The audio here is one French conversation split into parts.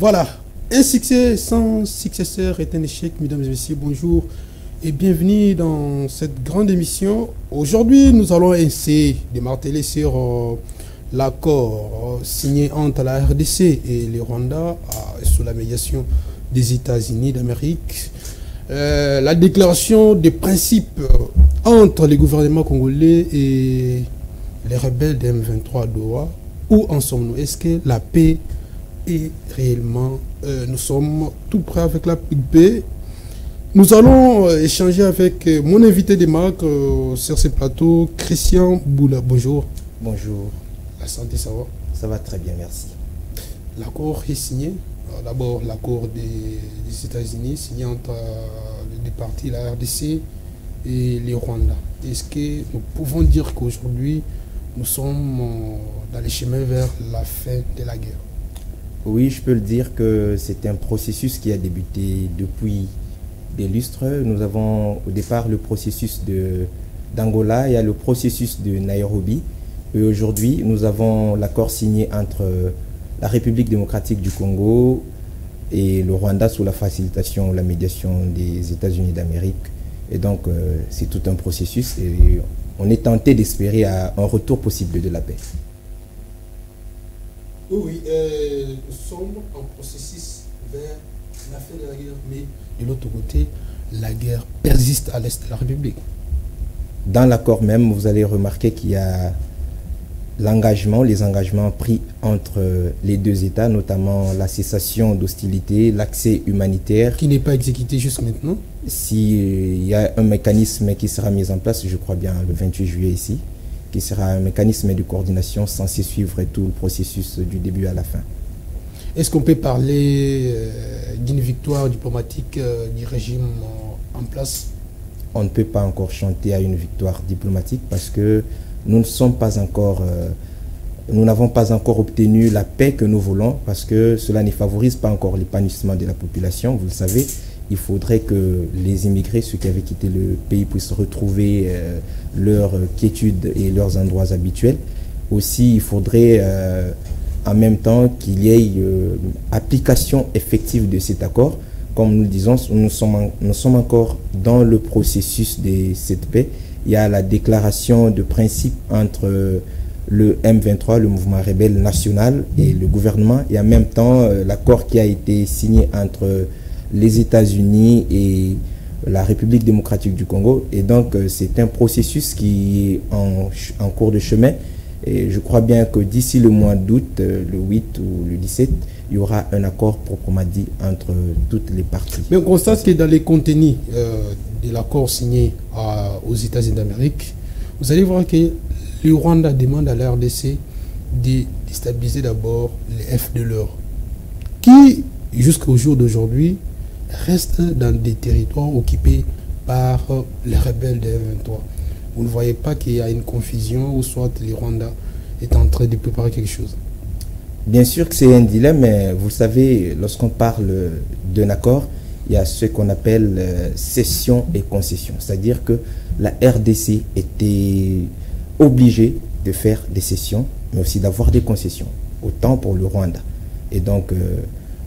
Voilà, un succès sans successeur est un échec, mesdames et messieurs, bonjour et bienvenue dans cette grande émission. Aujourd'hui, nous allons essayer de marteler sur l'accord signé entre la RDC et le Rwanda sous la médiation des États-Unis d'Amérique. La déclaration de principe entre les gouvernements congolais et les rebelles de M23 Doha. Où en sommes-nous? Est-ce que la paix est réellement... nous sommes tout prêts avec la paix? Nous allons échanger avec mon invité de marque sur ce plateau, Christian Boula. Bonjour. Bonjour. La santé, ça va? Ça va très bien, merci. L'accord est signé. D'abord, l'accord des États-Unis signé entre les deux parties, la RDC et le Rwanda. Est-ce que nous pouvons dire qu'aujourd'hui, nous sommes dans les chemins vers la fin de la guerre? Oui, je peux le dire que c'est un processus qui a débuté depuis des lustres. Nous avons au départ le processus d'Angola, il y a le processus de Nairobi. Et aujourd'hui, nous avons l'accord signé entre la République démocratique du Congo et le Rwanda sous la facilitation, la médiation des États-Unis d'Amérique. Et donc, c'est tout un processus et on est tenté d'espérer un retour possible de la paix. Oui, nous sommes en processus vers la fin de la guerre, mais de l'autre côté, la guerre persiste à l'est de la République. Dans l'accord même, vous allez remarquer qu'il y a les engagements pris entre les deux États, notamment la cessation d'hostilité, l'accès humanitaire. Qui n'est pas exécuté jusqu'à maintenant? S'il y a un mécanisme qui sera mis en place, je crois bien le 28 juillet ici, qui sera un mécanisme de coordination censé suivre tout le processus du début à la fin. Est-ce qu'on peut parler d'une victoire diplomatique du régime en place? On ne peut pas encore chanter à une victoire diplomatique parce que nous n'avons pas encore obtenu la paix que nous voulons parce que cela ne favorise pas encore l'épanouissement de la population. Vous le savez, il faudrait que les immigrés, ceux qui avaient quitté le pays, puissent retrouver leur quiétude et leurs endroits habituels. Aussi, il faudrait en même temps qu'il y ait application effective de cet accord. Comme nous le disons, nous sommes encore dans le processus de cette paix. Il y a la déclaration de principe entre le M23, le mouvement rebelle national, et le gouvernement, et en même temps l'accord qui a été signé entre les États-Unis et la République démocratique du Congo. Et donc c'est un processus qui est en cours de chemin. Et je crois bien que d'ici le mois d'août, le 8 ou le 17, il y aura un accord proprement dit entre toutes les parties. Mais on constate que dans les contenus de l'accord signé aux États-Unis d'Amérique, vous allez voir que le Rwanda demande à la RDC de déstabiliser d'abord les FDLR, qui jusqu'au jour d'aujourd'hui restent dans des territoires occupés par les rebelles de M23. Vous ne voyez pas qu'il y a une confusion ou soit le Rwanda est en train de préparer quelque chose? Bien sûr que c'est un dilemme, mais vous savez, lorsqu'on parle d'un accord, il y a ce qu'on appelle cession et concession. C'est-à-dire que la RDC était obligée de faire des cessions, mais aussi d'avoir des concessions, autant pour le Rwanda. Et donc,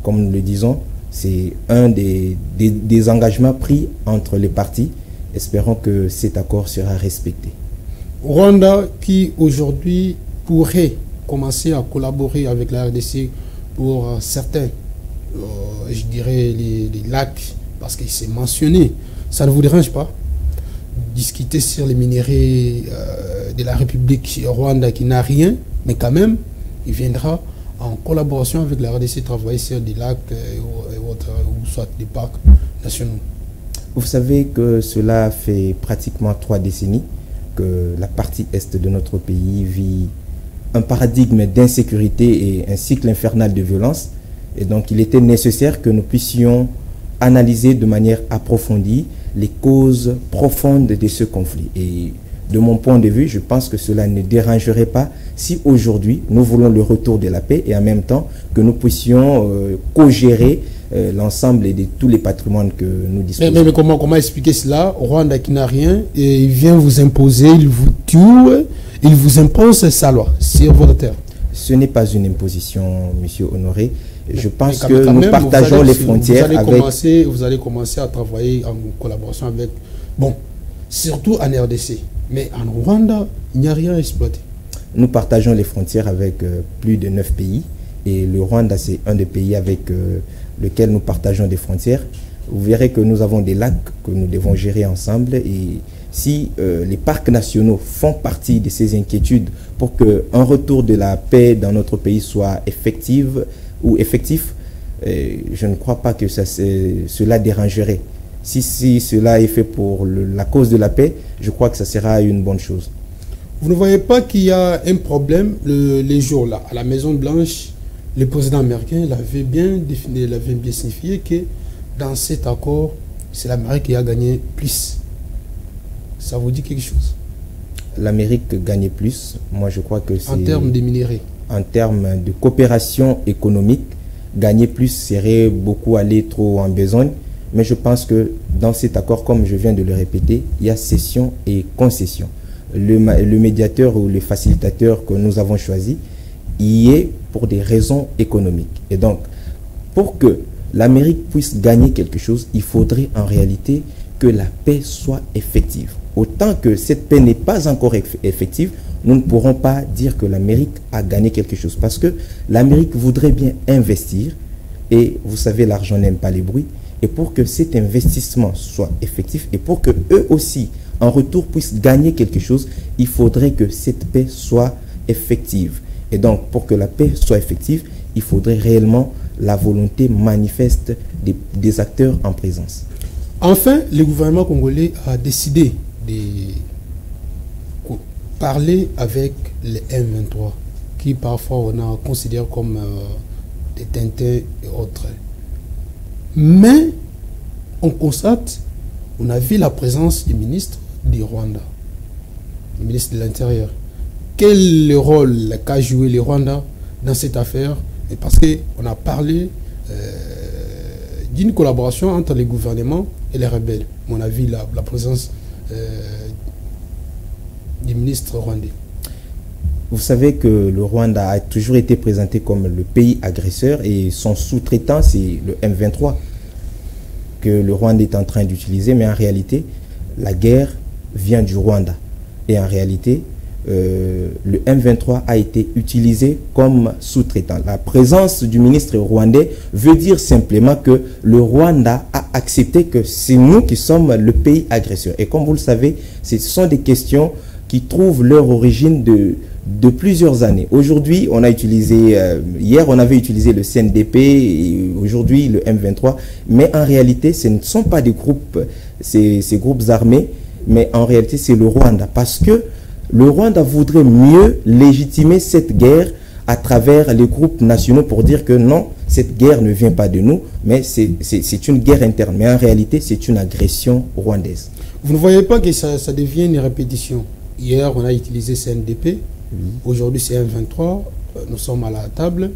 comme nous le disons, c'est un des engagements pris entre les parties. Espérons que cet accord sera respecté. Rwanda qui aujourd'hui pourrait commencer à collaborer avec la RDC pour certains, je dirais les lacs, parce qu'il s'est mentionné. Ça ne vous dérange pas? Discuter sur les minéraux de la République Rwanda qui n'a rien, mais quand même, il viendra en collaboration avec la RDC travailler sur des lacs ou soit des parcs nationaux. Vous savez que cela fait pratiquement 3 décennies que la partie est de notre pays vit un paradigme d'insécurité et un cycle infernal de violence. Et donc il était nécessaire que nous puissions analyser de manière approfondie les causes profondes de ce conflit. Et de mon point de vue, je pense que cela ne dérangerait pas si aujourd'hui nous voulons le retour de la paix et en même temps que nous puissions co-gérer l'ensemble de tous les patrimoines que nous disposons. Mais comment expliquer cela? Rwanda qui n'a rien, et il vient vous imposer, il vous tue, il vous impose sa loi sur votre terre. Ce n'est pas une imposition, monsieur Honoré. Je pense Mais que quand nous même, partageons les frontières avec... Vous allez commencer à travailler en collaboration avec... Bon, surtout en RDC. Mais en Rwanda, il n'y a rien à exploiter. Nous partageons les frontières avec plus de 9 pays. Et le Rwanda, c'est un des pays avec lequel nous partageons des frontières. Vous verrez que nous avons des lacs que nous devons gérer ensemble. Et si les parcs nationaux font partie de ces inquiétudes pour qu'un retour de la paix dans notre pays soit effectif, je ne crois pas que cela dérangerait. Si cela est fait pour la cause de la paix, je crois que ça sera une bonne chose. Vous ne voyez pas qu'il y a un problème les jours-là, à la Maison-Blanche, le président américain l'avait bien défini, l'avait bien signifié que dans cet accord, c'est l'Amérique qui a gagné plus. Ça vous dit quelque chose? L'Amérique gagne plus. Moi, je crois que c'est... En termes de minéraux. En termes de coopération économique, gagner plus serait beaucoup aller trop en besogne. Mais je pense que dans cet accord, comme je viens de le répéter, il y a cession et concession. Le médiateur ou le facilitateur que nous avons choisi y est pour des raisons économiques. Et donc, pour que l'Amérique puisse gagner quelque chose, il faudrait en réalité que la paix soit effective. Autant que cette paix n'est pas encore effective, nous ne pourrons pas dire que l'Amérique a gagné quelque chose. Parce que l'Amérique voudrait bien investir, et vous savez, l'argent n'aime pas les bruits. Et pour que cet investissement soit effectif, et pour que eux aussi, en retour, puissent gagner quelque chose, il faudrait que cette paix soit effective. Et donc, pour que la paix soit effective, il faudrait réellement la volonté manifeste des acteurs en présence. Enfin, le gouvernement congolais a décidé de parler avec les M23, qui parfois on considère comme des Tintins et autres. Mais on constate, on a vu la présence du ministre du Rwanda, le ministre de l'Intérieur. Quel rôle qu'a joué le Rwanda dans cette affaire? Et parce qu'on a parlé d'une collaboration entre les gouvernements et les rebelles. On a vu la présence du ministre rwandais. Vous savez que le Rwanda a toujours été présenté comme le pays agresseur et son sous-traitant, c'est le M23 que le Rwanda est en train d'utiliser. Mais en réalité, la guerre vient du Rwanda. Et en réalité, le M23 a été utilisé comme sous-traitant. La présence du ministre rwandais veut dire simplement que le Rwanda a accepté que c'est nous qui sommes le pays agresseur. Et comme vous le savez, ce sont des questions qui trouvent leur origine de plusieurs années. Aujourd'hui, on a utilisé, hier on avait utilisé le CNDP et aujourd'hui le M23, mais en réalité ce ne sont pas des groupes, ces groupes armés, mais en réalité c'est le Rwanda, parce que le Rwanda voudrait mieux légitimer cette guerre à travers les groupes nationaux pour dire que non, cette guerre ne vient pas de nous, mais c'est une guerre interne. Mais en réalité, c'est une agression rwandaise. Vous ne voyez pas que ça devient une répétition? Hier, on a utilisé CNDP. Aujourd'hui, c'est M23. Nous sommes à la table.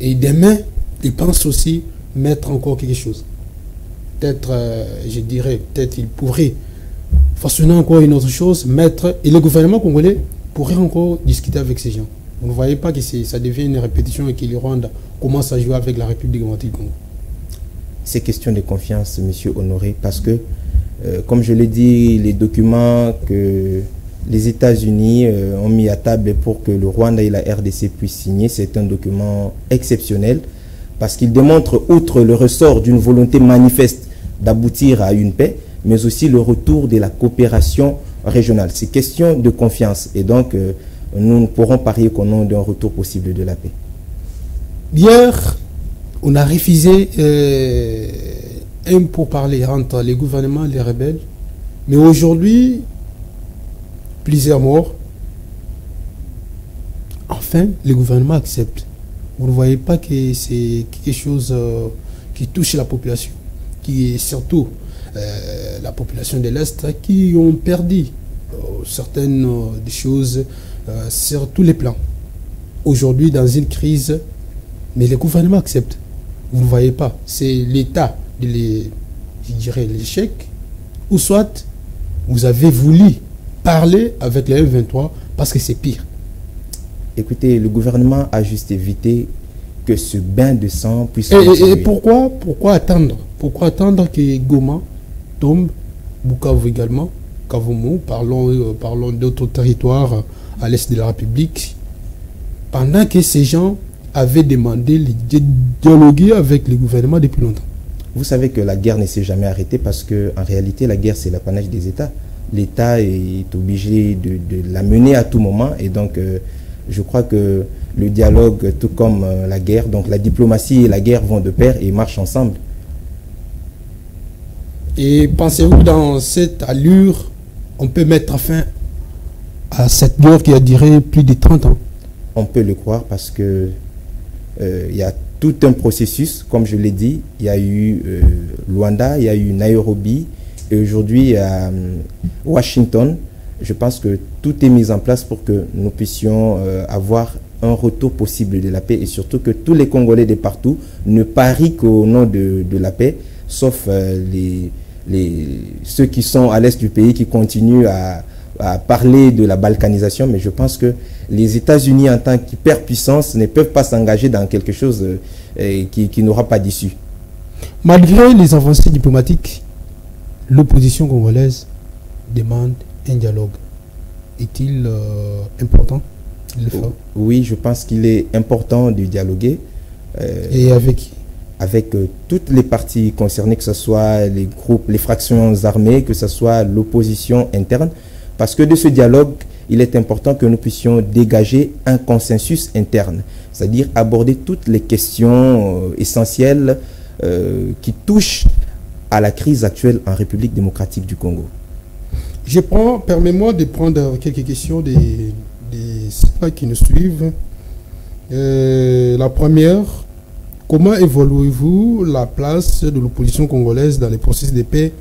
Et demain, ils pensent aussi mettre encore quelque chose. Peut-être, je dirais, peut-être ils pourraient façonner encore une autre chose, mettre... Et le gouvernement congolais pourrait encore discuter avec ces gens. Vous ne voyez pas que ça devient une répétition et que le Rwanda commence à jouer avec la République démocratique du Congo? C'est question de confiance, monsieur Honoré, parce que, comme je l'ai dit, les documents que les États-Unis ont mis à table pour que le Rwanda et la RDC puissent signer, c'est un document exceptionnel, parce qu'il démontre, outre le ressort d'une volonté manifeste d'aboutir à une paix, mais aussi le retour de la coopération régionale. C'est question de confiance, et donc nous ne pourrons parier qu'au nom d'un retour possible de la paix. Hier, on a refusé un pourparler entre les gouvernements et les rebelles, mais aujourd'hui, plusieurs morts. Enfin, le gouvernement accepte. Vous ne voyez pas que c'est quelque chose qui touche la population, qui est surtout la population de l'Est, qui ont perdu certaines des choses sur tous les plans. Aujourd'hui, dans une crise, mais le gouvernement accepte. Vous ne voyez pas. C'est l'État, je dirais, l'échec, ou soit vous avez voulu parler avec les M23 parce que c'est pire. Écoutez, le gouvernement a juste évité que ce bain de sang puisse Et pourquoi attendre? Pourquoi attendre que Goma tombe, Bukavu également, Kavumu, parlons d'autres territoires à l'est de la République, pendant que ces gens avaient demandé de dialoguer avec le gouvernement depuis longtemps? Vous savez que la guerre ne s'est jamais arrêtée parce qu'en réalité, la guerre, c'est l'apanage des États. L'État est obligé de la mener à tout moment. Et donc, je crois que le dialogue, tout comme la guerre, donc la diplomatie et la guerre vont de pair et marchent ensemble. Et pensez-vous dans cette allure, on peut mettre fin à cette guerre qui a duré plus de 30 ans? On peut le croire parce que il y a tout un processus, comme je l'ai dit. Il y a eu Luanda, il y a eu Nairobi, et aujourd'hui à Washington. Je pense que tout est mis en place pour que nous puissions avoir un retour possible de la paix, et surtout que tous les Congolais de partout ne parient qu'au nom de la paix, sauf ceux qui sont à l'est du pays qui continuent à parler de la balkanisation. Mais je pense que les États-Unis, en tant qu'hyperpuissance, ne peuvent pas s'engager dans quelque chose qui n'aura pas d'issue. Malgré les avancées diplomatiques, l'opposition congolaise demande un dialogue. Est-il important de le faire? Oui, je pense qu'il est important de dialoguer. Et avec qui? Avec toutes les parties concernées, que ce soit les groupes, les fractions armées, que ce soit l'opposition interne. Parce que de ce dialogue, il est important que nous puissions dégager un consensus interne, c'est-à-dire aborder toutes les questions essentielles qui touchent à la crise actuelle en République démocratique du Congo. Permets-moi de prendre quelques questions des ceux qui nous suivent. La première, comment évaluez-vous la place de l'opposition congolaise dans les processus de paix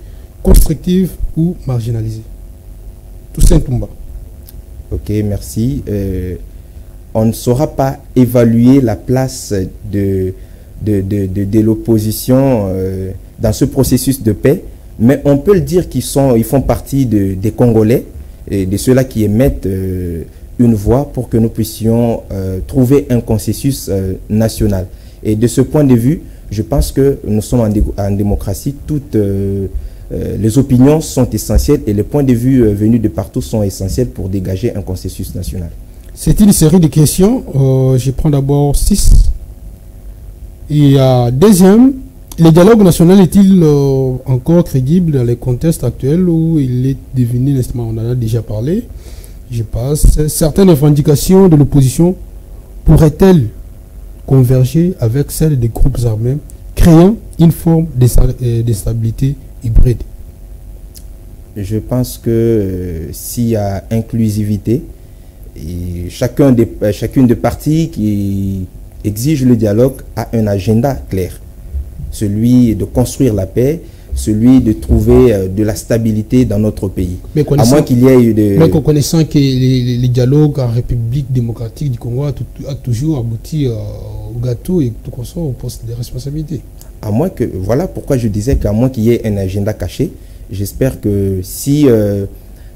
constructive ou marginalisés? Toussaint Toumba. Ok, merci. On ne saura pas évaluer la place de l'opposition dans ce processus de paix, mais on peut le dire qu'ils font partie des Congolais et de ceux-là qui émettent une voix pour que nous puissions trouver un consensus national. Et de ce point de vue, je pense que nous sommes en démocratie, toutes les opinions sont essentielles et les points de vue venus de partout sont essentiels pour dégager un consensus national. C'est une série de questions. Je prends d'abord 6. Et deuxième, le dialogue national est-il encore crédible dans les contextes actuels où il est devenu, on en a déjà parlé, je passe. Certaines revendications de l'opposition pourraient-elles converger avec celles des groupes armés, créant une forme de stabilité hybride? Je pense que s'il y a inclusivité, et chacune des parties qui exige le dialogue a un agenda clair. Celui de construire la paix, celui de trouver de la stabilité dans notre pays. À moins qu'il y ait eu des... Mais connaissant que les dialogues en République démocratique du Congo a toujours abouti au gâteau et tout ça au poste de responsabilité. À moins que, voilà pourquoi je disais qu'à moins qu'il y ait un agenda caché, j'espère que si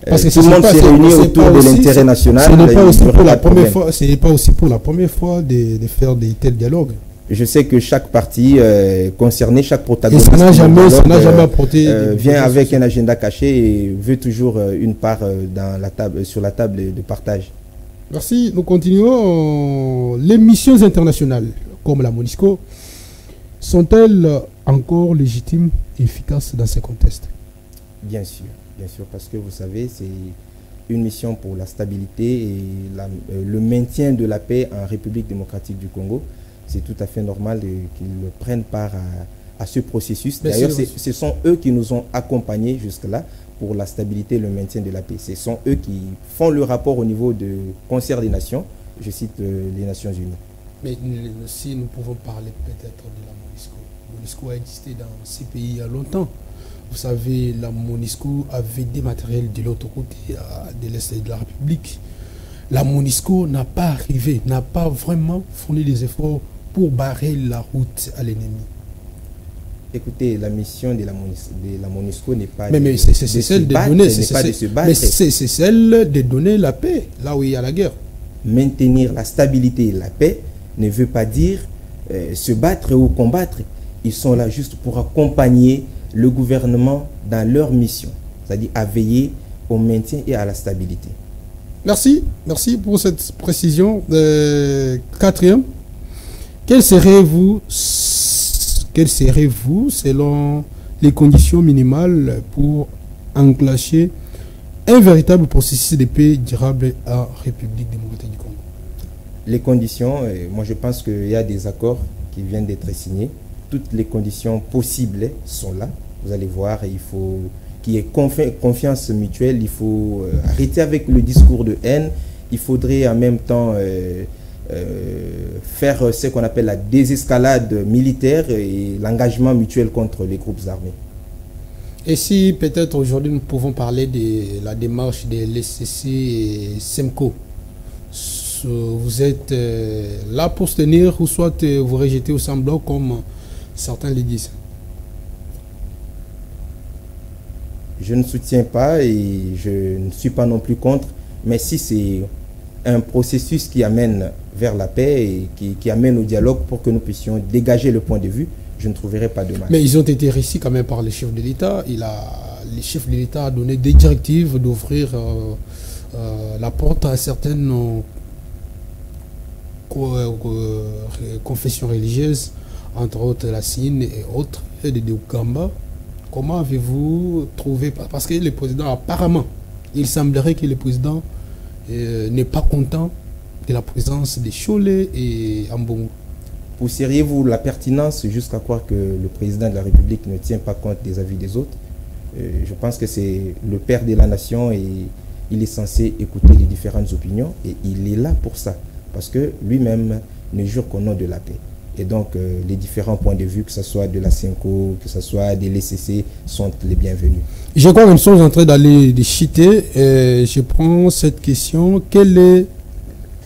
parce que tout le monde se réunit autour de l'intérêt national, ce n'est pas aussi pour la première fois. Ce n'est pas aussi pour la première fois de faire de tels dialogues. Je sais que chaque partie concernée, chaque protagoniste, ça n'a jamais apporté vient avec un agenda caché et veut toujours une part sur la table de partage. Merci. Nous continuons. Les missions internationales, comme la MONUSCO, sont-elles encore légitimes et efficaces dans ces contextes? Bien sûr, parce que vous savez, c'est une mission pour la stabilité et le maintien de la paix en République démocratique du Congo. C'est tout à fait normal qu'ils prennent part à ce processus. D'ailleurs, ce sont eux qui nous ont accompagnés jusque-là pour la stabilité et le maintien de la paix. Ce sont eux qui font le rapport au niveau du concert des nations. Je cite les Nations Unies. Mais si nous pouvons parler peut-être de la MONUSCO. La MONUSCO a existé dans ces pays il y a longtemps. Vous savez, la MONUSCO avait des matériels de l'autre côté, de l'Est de la République. La MONUSCO n'a pas vraiment fourni des efforts pour barrer la route à l'ennemi. Écoutez, la mission de la MONUSCO n'est pas mais c'est celle de donner, c'est celle de donner la paix là où il y a la guerre. maintenir la stabilité et la paix ne veut pas dire se battre ou combattre. Ils sont là juste pour accompagner le gouvernement dans leur mission, c'est-à-dire à veiller au maintien et à la stabilité. Merci pour cette précision. Quatrième, quels seraient-vous, selon les conditions minimales pour enclencher un véritable processus de paix durable en République démocratique du Congo? Les conditions, moi je pense qu'il y a des accords qui viennent d'être signés. Toutes les conditions possibles sont là. Vous allez voir, il faut qu'il y ait confiance mutuelle, il faut arrêter avec le discours de haine. Il faudrait en même temps faire ce qu'on appelle la désescalade militaire et l'engagement mutuel contre les groupes armés. Et si peut-être aujourd'hui nous pouvons parler de la démarche de l'SCC et SEMCO, vous êtes là pour soutenir ou soit vous rejetez au sein bloc comme certains le disent? Je ne soutiens pas et je ne suis pas non plus contre, mais si c'est un processus qui amène vers la paix et qui amène au dialogue pour que nous puissions dégager le point de vue, je ne trouverai pas de mal. Mais ils ont été réussis quand même par les chefs de l'État. Le chef de l'État a donné des directives d'ouvrir la porte à certaines confessions religieuses, entre autres la Sine et autres, et de Ougamba. Comment avez-vous trouvé? Parce que le président, apparemment, il semblerait que le président n'est pas content de la présence de Cholet et Ambongo. Pousseriez-vous la pertinence jusqu'à croire que le président de la République ne tient pas compte des avis des autres? Je pense que c'est le père de la nation et il est censé écouter les différentes opinions et il est là pour ça, parce que lui-même ne jure qu'au nom de la paix. Et donc, les différents points de vue, que ce soit de la CENCO, que ce soit de l'ECC, sont les bienvenus. Je crois que nous sommes en train d'aller de chiter. Je prends cette question. Quel est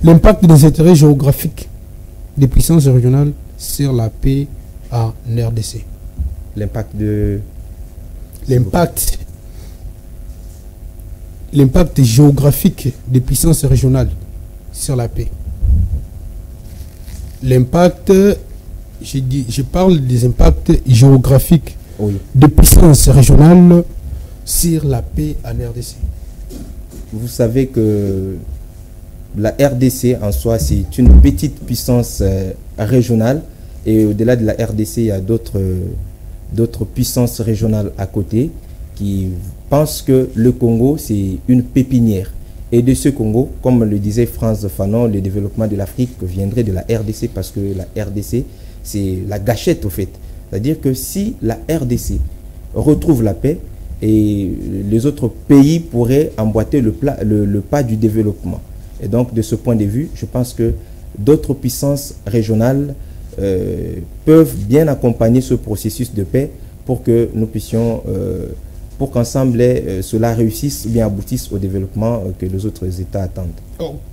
l'impact des intérêts géographiques des puissances régionales sur la paix en RDC? L'impact de... L'impact géographique des puissances régionales sur la paix. L'impact, je parle des impacts géographiques des puissances régionales sur la paix en RDC. Vous savez que la RDC en soi, c'est une petite puissance régionale et au-delà de la RDC, il y a d'autres puissances régionales à côté qui pensent que le Congo, c'est une pépinière. Et de ce Congo, comme le disait Frantz Fanon, le développement de l'Afrique viendrait de la RDC parce que la RDC, c'est la gâchette au fait. C'est-à-dire que si la RDC retrouve la paix, et les autres pays pourraient emboîter le pas du développement. Et donc, de ce point de vue, je pense que d'autres puissances régionales peuvent bien accompagner ce processus de paix pour que nous puissions... pour qu'ensemble cela réussisse ou bien aboutisse au développement que les autres États attendent.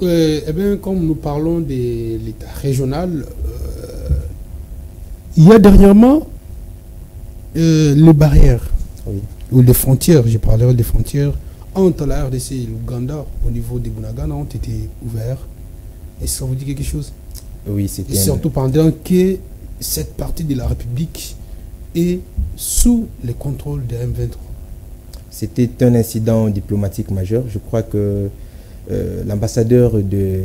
Eh bien, comme nous parlons de l'État régional, il y a dernièrement les barrières ou les frontières, je parlerai des frontières, entre la RDC et l'Ouganda au niveau des Bunagana ont été ouvertes. Est-ce que ça vous dit quelque chose? Oui, c'était... Surtout pendant que cette partie de la République est sous le contrôle de M23. C'était un incident diplomatique majeur. Je crois que l'ambassadeur de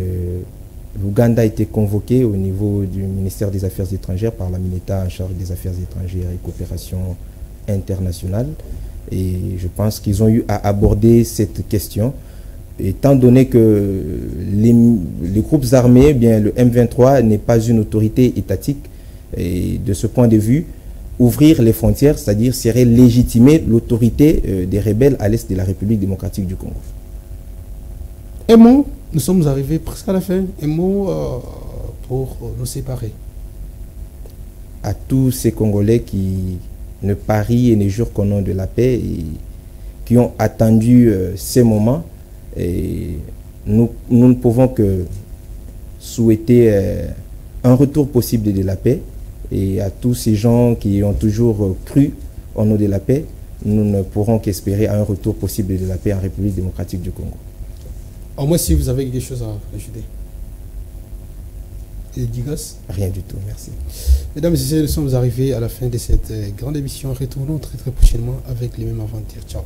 l'Ouganda a été convoqué au niveau du ministère des Affaires étrangères par la MINETA en charge des Affaires étrangères et coopération internationale. Et je pense qu'ils ont eu à aborder cette question. Étant donné que les groupes armés, bien le M23 n'est pas une autorité étatique, et de ce point de vue, ouvrir les frontières, c'est-à-dire serait légitimer l'autorité des rebelles à l'est de la République démocratique du Congo. Un mot, nous sommes arrivés presque à la fin. Un mot pour nous séparer. À tous ces Congolais qui ne parient et ne jurent qu'au nom de la paix et qui ont attendu ces moments, et nous ne pouvons que souhaiter un retour possible de la paix. Et à tous ces gens qui ont toujours cru au nom de la paix, nous ne pourrons qu'espérer un retour possible de la paix en République démocratique du Congo. Au moins, si vous avez des choses à ajouter. Et Digas? Rien du tout, merci. Mesdames et messieurs, nous sommes arrivés à la fin de cette grande émission. Retournons très très prochainement avec les mêmes aventures. Ciao.